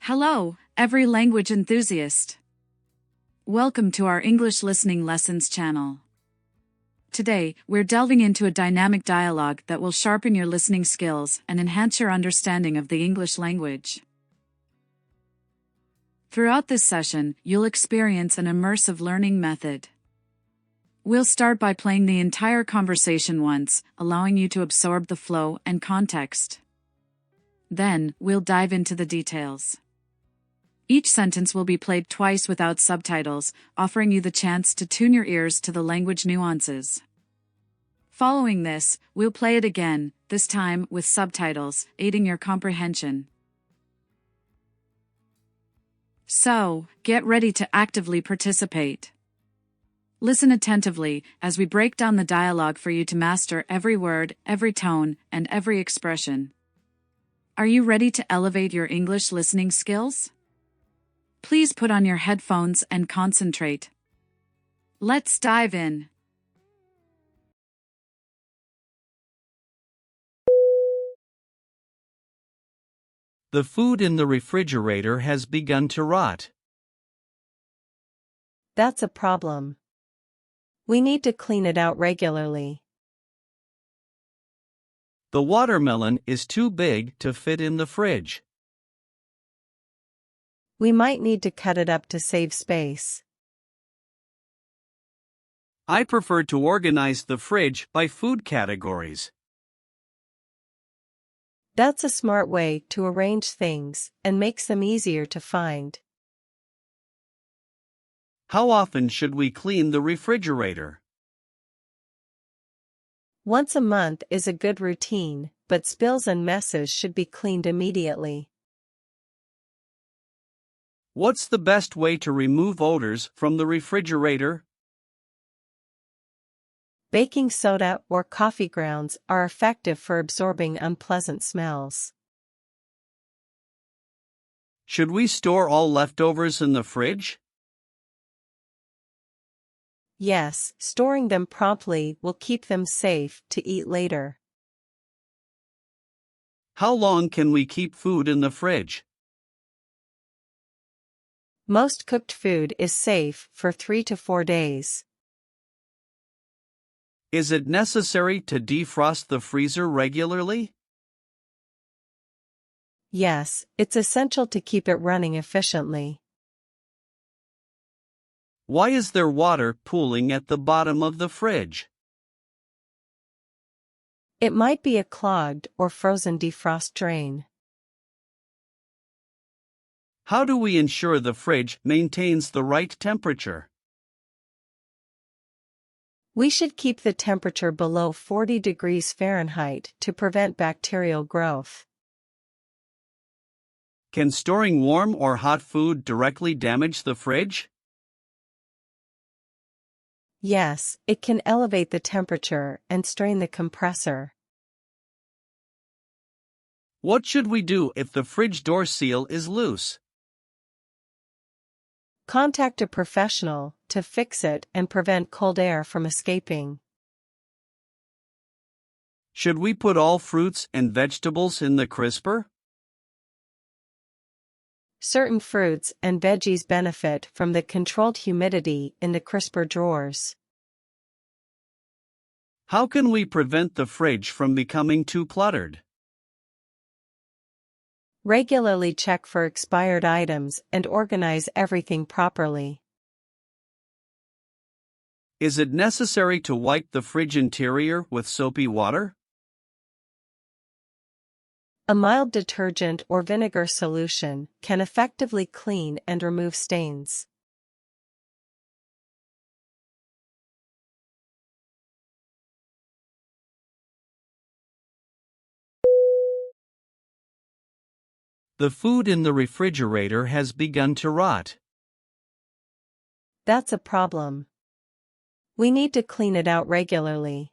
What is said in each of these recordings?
Hello, every language enthusiast. Welcome to our English Listening Lessons channel. Today, we're delving into a dynamic dialogue that will sharpen your listening skills and enhance your understanding of the English language. Throughout this session, you'll experience an immersive learning method. We'll start by playing the entire conversation once, allowing you to absorb the flow and context. Then, we'll dive into the details. Each sentence will be played twice without subtitles, offering you the chance to tune your ears to the language nuances. Following this, we'll play it again, this time with subtitles, aiding your comprehension. So, get ready to actively participate. Listen attentively as we break down the dialogue for you to master every word, every tone, and every expression. Are you ready to elevate your English listening skills? Please put on your headphones and concentrate. Let's dive in. The food in the refrigerator has begun to rot. That's a problem. We need to clean it out regularly. The watermelon is too big to fit in the fridge. We might need to cut it up to save space. I prefer to organize the fridge by food categories. That's a smart way to arrange things and makes them easier to find. How often should we clean the refrigerator? Once a month is a good routine, but spills and messes should be cleaned immediately. What's the best way to remove odors from the refrigerator? Baking soda or coffee grounds are effective for absorbing unpleasant smells. Should we store all leftovers in the fridge? Yes, storing them promptly will keep them safe to eat later. How long can we keep food in the fridge? Most cooked food is safe for 3 to 4 days. Is it necessary to defrost the freezer regularly? Yes, it's essential to keep it running efficiently. Why is there water pooling at the bottom of the fridge? It might be a clogged or frozen defrost drain. How do we ensure the fridge maintains the right temperature? We should keep the temperature below 40 degrees Fahrenheit to prevent bacterial growth. Can storing warm or hot food directly damage the fridge? Yes, it can elevate the temperature and strain the compressor. What should we do if the fridge door seal is loose? Contact a professional to fix it and prevent cold air from escaping. Should we put all fruits and vegetables in the crisper? Certain fruits and veggies benefit from the controlled humidity in the crisper drawers. How can we prevent the fridge from becoming too cluttered? Regularly check for expired items and organize everything properly. Is it necessary to wipe the fridge interior with soapy water? A mild detergent or vinegar solution can effectively clean and remove stains. The food in the refrigerator has begun to rot. That's a problem. We need to clean it out regularly.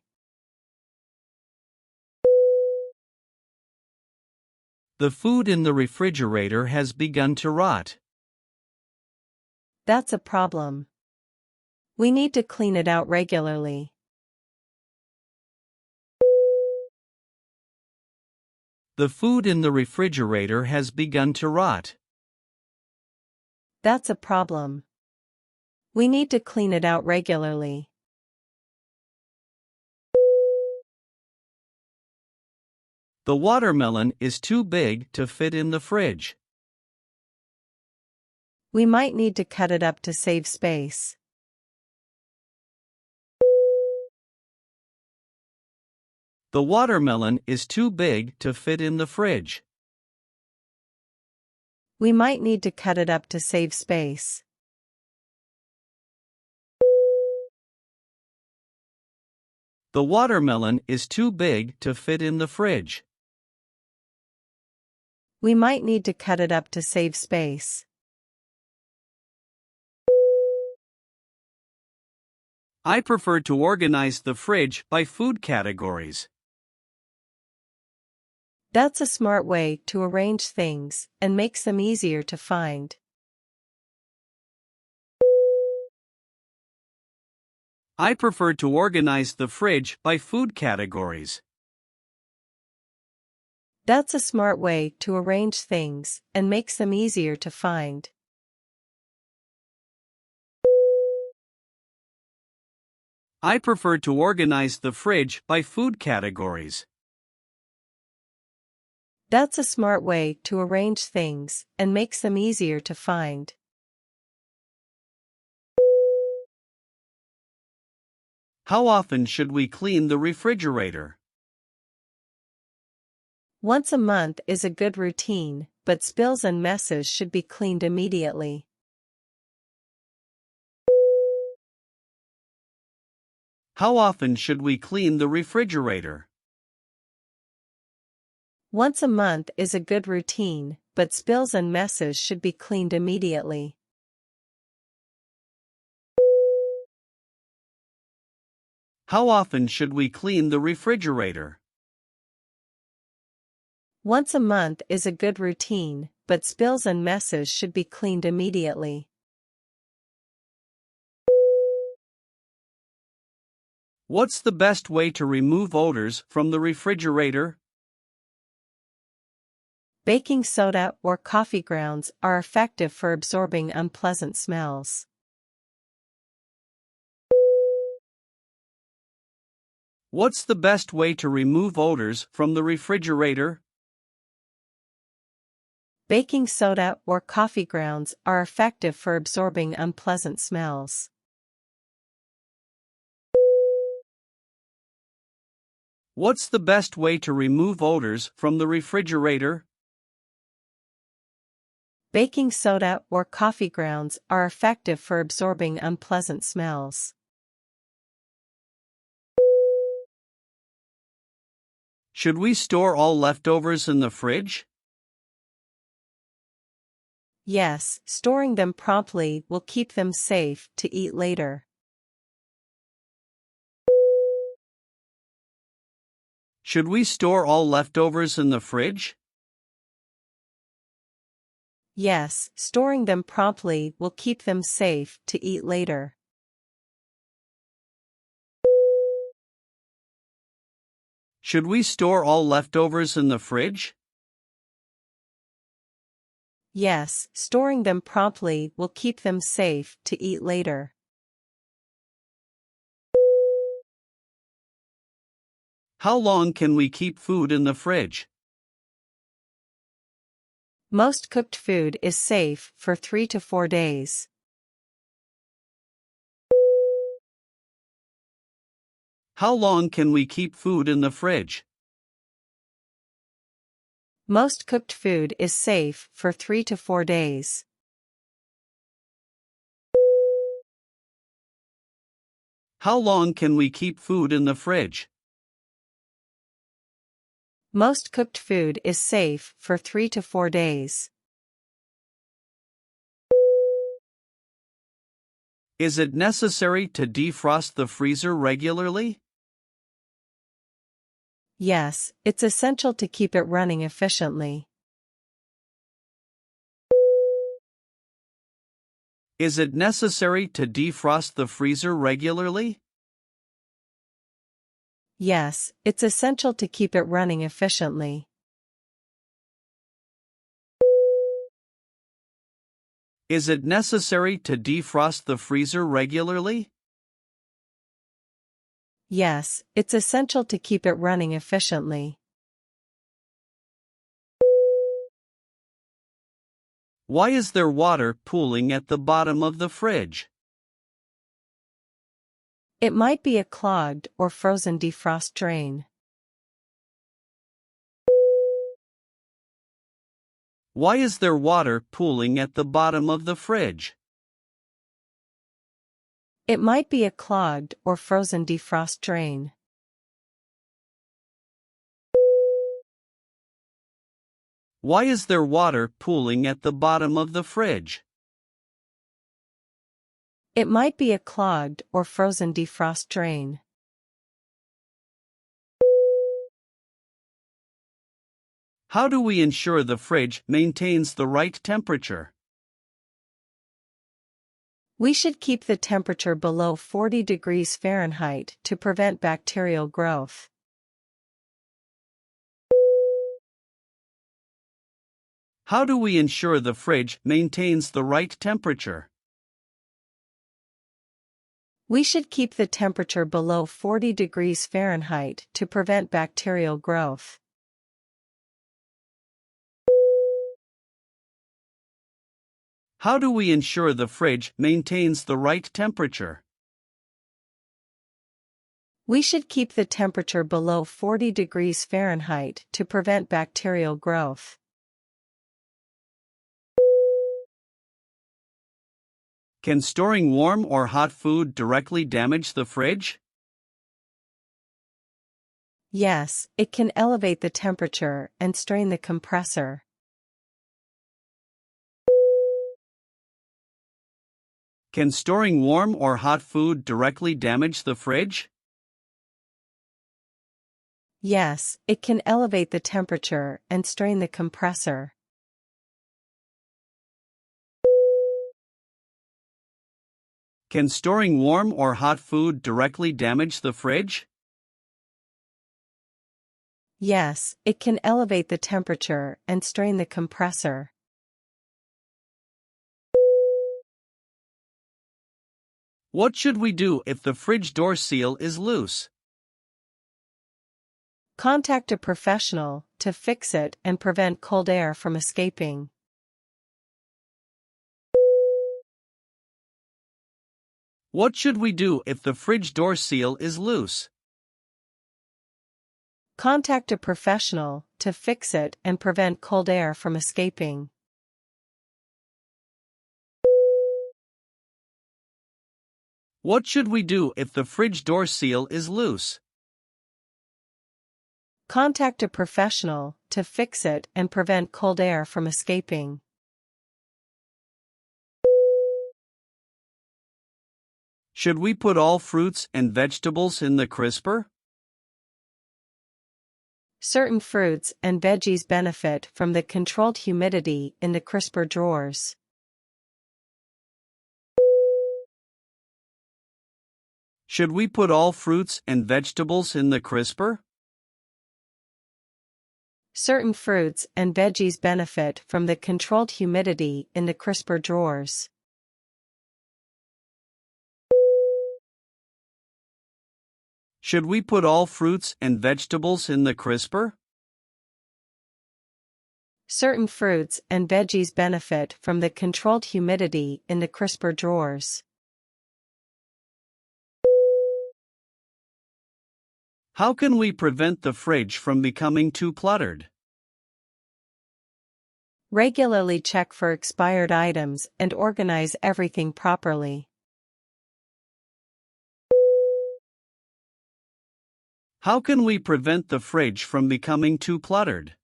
The food in the refrigerator has begun to rot. That's a problem. We need to clean it out regularly. The food in the refrigerator has begun to rot. That's a problem. We need to clean it out regularly. The watermelon is too big to fit in the fridge. We might need to cut it up to save space. The watermelon is too big to fit in the fridge. We might need to cut it up to save space. The watermelon is too big to fit in the fridge. We might need to cut it up to save space. I prefer to organize the fridge by food categories. That's a smart way to arrange things and makes them easier to find. I prefer to organize the fridge by food categories. That's a smart way to arrange things and makes them easier to find. I prefer to organize the fridge by food categories. That's a smart way to arrange things and makes them easier to find. How often should we clean the refrigerator? Once a month is a good routine, but spills and messes should be cleaned immediately. How often should we clean the refrigerator? Once a month is a good routine, but spills and messes should be cleaned immediately. How often should we clean the refrigerator? Once a month is a good routine, but spills and messes should be cleaned immediately. What's the best way to remove odors from the refrigerator? Baking soda or coffee grounds are effective for absorbing unpleasant smells. What's the best way to remove odors from the refrigerator? Baking soda or coffee grounds are effective for absorbing unpleasant smells. What's the best way to remove odors from the refrigerator? Baking soda or coffee grounds are effective for absorbing unpleasant smells. Should we store all leftovers in the fridge? Yes, storing them promptly will keep them safe to eat later. Should we store all leftovers in the fridge? Yes, storing them promptly will keep them safe to eat later. Should we store all leftovers in the fridge? Yes, storing them promptly will keep them safe to eat later. How long can we keep food in the fridge? Most cooked food is safe for 3 to 4 days. How long can we keep food in the fridge? Most cooked food is safe for 3 to 4 days. How long can we keep food in the fridge? Most cooked food is safe for 3 to 4 days. Is it necessary to defrost the freezer regularly? Yes, it's essential to keep it running efficiently. Is it necessary to defrost the freezer regularly? Yes, it's essential to keep it running efficiently. Is it necessary to defrost the freezer regularly? Yes, it's essential to keep it running efficiently. Why is there water pooling at the bottom of the fridge? It might be a clogged or frozen defrost drain. Why is there water pooling at the bottom of the fridge? It might be a clogged or frozen defrost drain. Why is there water pooling at the bottom of the fridge? It might be a clogged or frozen defrost drain. How do we ensure the fridge maintains the right temperature? We should keep the temperature below 40 degrees Fahrenheit to prevent bacterial growth. How do we ensure the fridge maintains the right temperature? We should keep the temperature below 40 degrees Fahrenheit to prevent bacterial growth. How do we ensure the fridge maintains the right temperature? We should keep the temperature below 40 degrees Fahrenheit to prevent bacterial growth. Can storing warm or hot food directly damage the fridge? Yes, it can elevate the temperature and strain the compressor. Can storing warm or hot food directly damage the fridge? Yes, it can elevate the temperature and strain the compressor. Can storing warm or hot food directly damage the fridge? Yes, it can elevate the temperature and strain the compressor. What should we do if the fridge door seal is loose? Contact a professional to fix it and prevent cold air from escaping. What should we do if the fridge door seal is loose? Contact a professional to fix it and prevent cold air from escaping. What should we do if the fridge door seal is loose? Contact a professional to fix it and prevent cold air from escaping. Should we put all fruits and vegetables in the crisper? Certain fruits and veggies benefit from the controlled humidity in the crisper drawers. Should we put all fruits and vegetables in the crisper? Certain fruits and veggies benefit from the controlled humidity in the crisper drawers. Should we put all fruits and vegetables in the crisper? Certain fruits and veggies benefit from the controlled humidity in the crisper drawers. How can we prevent the fridge from becoming too cluttered? Regularly check for expired items and organize everything properly. How can we prevent the fridge from becoming too cluttered?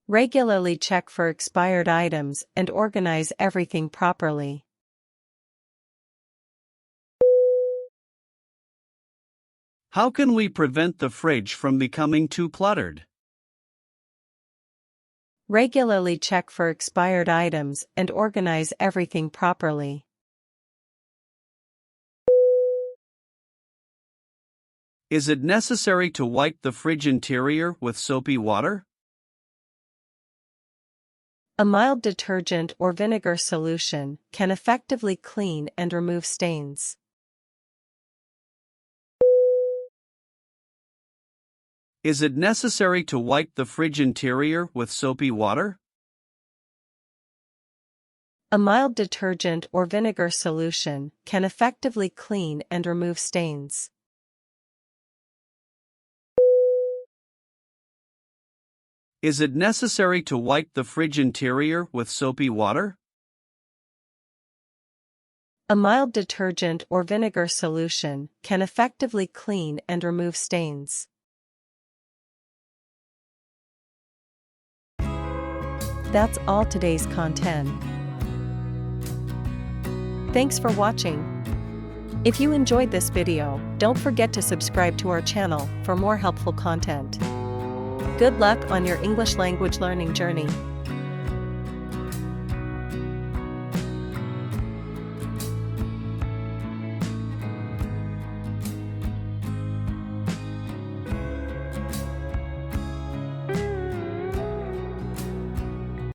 Regularly check for expired items and organize everything properly. How can we prevent the fridge from becoming too cluttered? Regularly check for expired items and organize everything properly. Is it necessary to wipe the fridge interior with soapy water? A mild detergent or vinegar solution can effectively clean and remove stains. Is it necessary to wipe the fridge interior with soapy water? A mild detergent or vinegar solution can effectively clean and remove stains. Is it necessary to wipe the fridge interior with soapy water? A mild detergent or vinegar solution can effectively clean and remove stains. That's all today's content. Thanks for watching. If you enjoyed this video, don't forget to subscribe to our channel for more helpful content. Good luck on your English language learning journey.